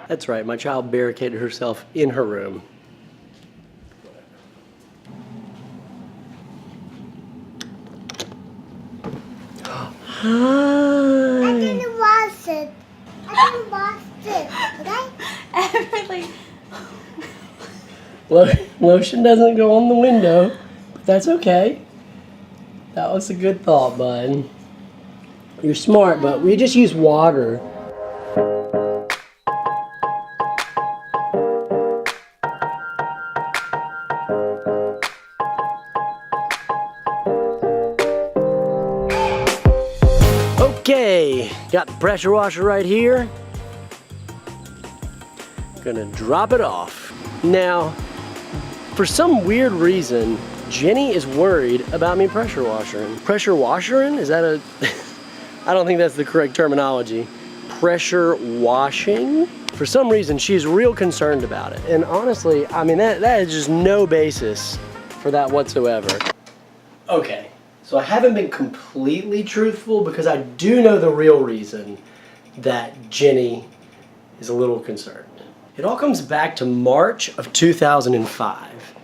That's right, my child barricaded herself in her room. Hi. I didn't wash it. I didn't wash it, okay? Everly. Lotion doesn't go on the window, but that's okay. That was a good thought, bud. You're smart, but we just use water. Okay, got the pressure washer right here. Gonna drop it off. Now, for some weird reason, Jenny is worried about me pressure washing. Pressure washing? Is that a... I don't think that's the correct terminology. Pressure washing? For some reason, she's real concerned about it. And honestly, I mean, that is just no basis for that whatsoever. Okay, so I haven't been completely truthful because I do know the real reason that Jenny is a little concerned. It all comes back to March of 2005.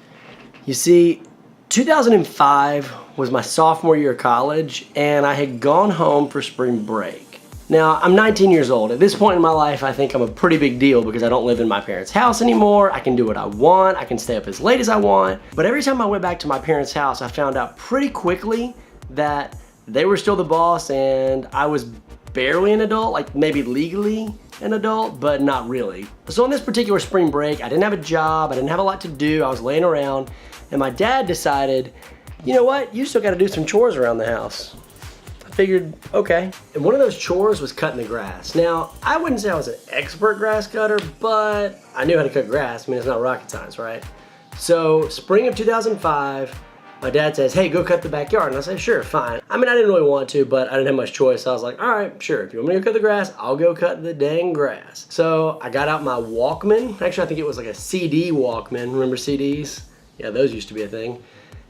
You see, 2005 was my sophomore year of college, and I had gone home for spring break. Now, I'm 19 years old. At this point in my life, I think I'm a pretty big deal because I don't live in my parents' house anymore. I can do what I want. I can stay up as late as I want. But every time I went back to my parents' house, I found out pretty quickly that they were still the boss and I was barely an adult, like maybe legally an adult, but not really. So on this particular spring break, I didn't have a job. I didn't have a lot to do. I was laying around. And my dad decided, you know what, you still gotta do some chores around the house. I figured, okay. And one of those chores was cutting the grass. Now, I wouldn't say I was an expert grass cutter, but I knew how to cut grass. I mean, it's not rocket science, right? So, spring of 2005, my dad says, hey, go cut the backyard. And I said, sure, fine. I mean, I didn't really want to, but I didn't have much choice. So I was like, all right, sure. If you want me to go cut the grass, I'll go cut the dang grass. So I got out my Walkman. Actually, I think it was like a CD Walkman. Remember CDs? Yeah, those used to be a thing.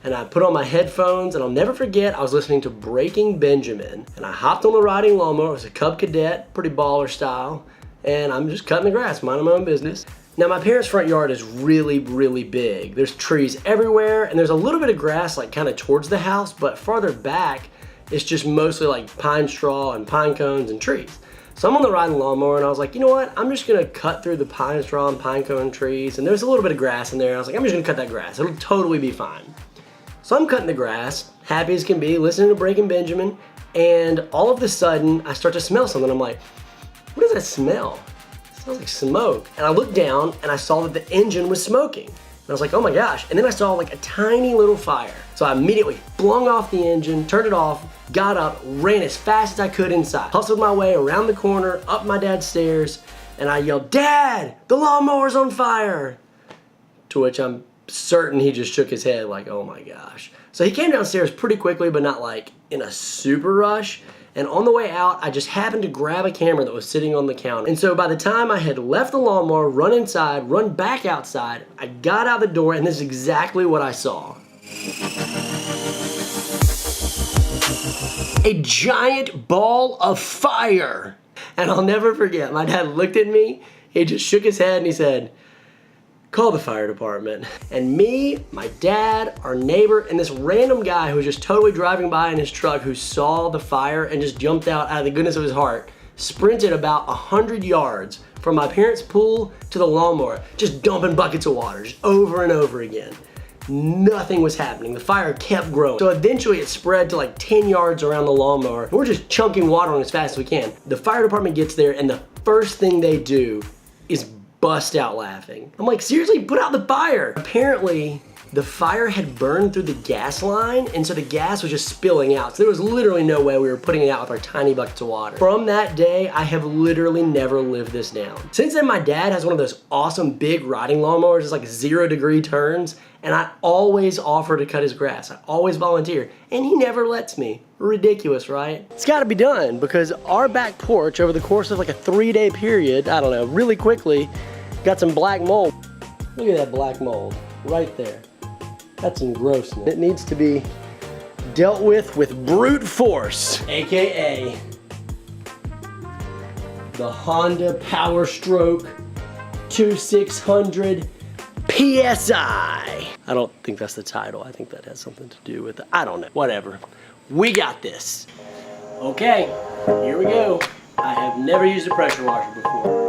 And I put on my headphones, and I'll never forget, I was listening to Breaking Benjamin. And I hopped on the riding lawnmower. It was a Cub Cadet, pretty baller style. And I'm just cutting the grass, minding my own business. Now, my parents' front yard is really, really big. There's trees everywhere, and there's a little bit of grass like kind of towards the house, but farther back, it's just mostly like pine straw and pine cones and trees. So I'm on the riding lawnmower, and I was like, you know what? I'm just gonna cut through the pine straw and pine cone trees, and there's a little bit of grass in there. I was like, I'm just gonna cut that grass. It'll totally be fine. So I'm cutting the grass, happy as can be, listening to Breaking Benjamin, and all of a sudden, I start to smell something. I'm like, what does that smell? It smells like smoke. And I looked down, and I saw that the engine was smoking. And I was like, oh my gosh. And then I saw like a tiny little fire. So I immediately flung off the engine, turned it off, got up, ran as fast as I could inside, hustled my way around the corner, up my dad's stairs, and I yelled, Dad, the lawnmower's on fire. To which I'm certain he just shook his head like, oh my gosh. So he came downstairs pretty quickly, but not like in a super rush. And on the way out, I just happened to grab a camera that was sitting on the counter. And so by the time I had left the lawnmower, run inside, run back outside, I got out the door, and this is exactly what I saw. A giant ball of fire. And I'll never forget, my dad looked at me, he just shook his head and he said, call the fire department. And me, my dad, our neighbor, and this random guy who was just totally driving by in his truck who saw the fire and just jumped out of the goodness of his heart, sprinted about 100 yards from my parents' pool to the lawnmower, just dumping buckets of water, just over and over again. Nothing was happening. The fire kept growing. So eventually it spread to like 10 yards around the lawnmower. We're just chunking water on as fast as we can. The fire department gets there, and the first thing they do is bust out laughing. I'm like, seriously, put out the fire. Apparently, the fire had burned through the gas line, and so the gas was just spilling out. So there was literally no way we were putting it out with our tiny buckets of water. From that day, I have literally never lived this down. Since then, my dad has one of those awesome big riding lawnmowers. It's like 0-degree turns, and I always offer to cut his grass. I always volunteer, and he never lets me. Ridiculous, right? It's gotta be done because our back porch over the course of like a 3-day period, I don't know, really quickly, got some black mold. Look at that black mold right there. That's some grossness. It needs to be dealt with brute force, AKA the Honda Power Stroke to 600 PSI. I don't think that's the title. I think that has something to do with it. I don't know. Whatever. We got this. Okay, here we go. I have never used a pressure washer before.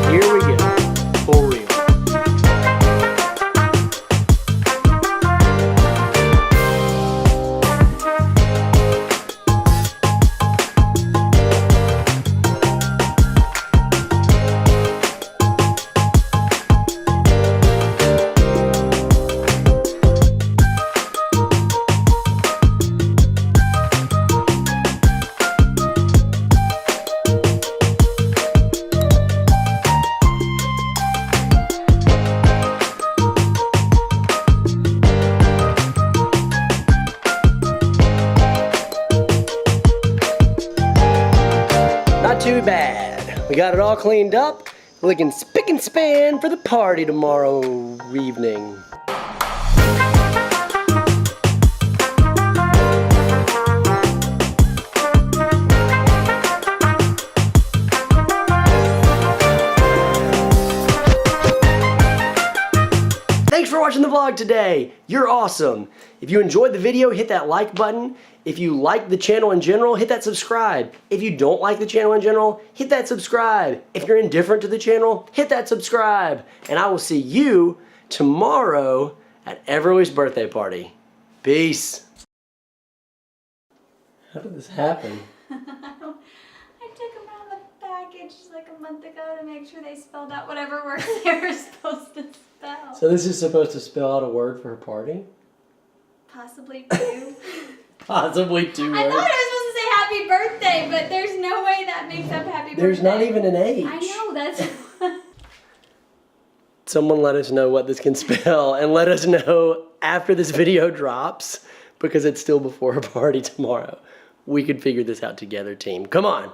Here we go, for real. Not too bad. We got it all cleaned up, looking spick and span for the party tomorrow evening. Thanks for watching the vlog today. You're awesome. If you enjoyed the video, hit that like button. If you like the channel in general, hit that subscribe. If you don't like the channel in general, hit that subscribe. If you're indifferent to the channel, hit that subscribe. And I will see you tomorrow at Everly's birthday party. Peace. How did this happen? I took them out of the package like a month ago to make sure they spelled out whatever word they were supposed to spell. So this is supposed to spell out a word for her party? Possibly two. Possibly 2 I words. thought it was supposed to say happy birthday, but there's no way that makes up happy birthday. There's not even an H. I know, that's... Someone let us know what this can spell and let us know after this video drops, because it's still before her party tomorrow. We could figure this out together, team. Come on.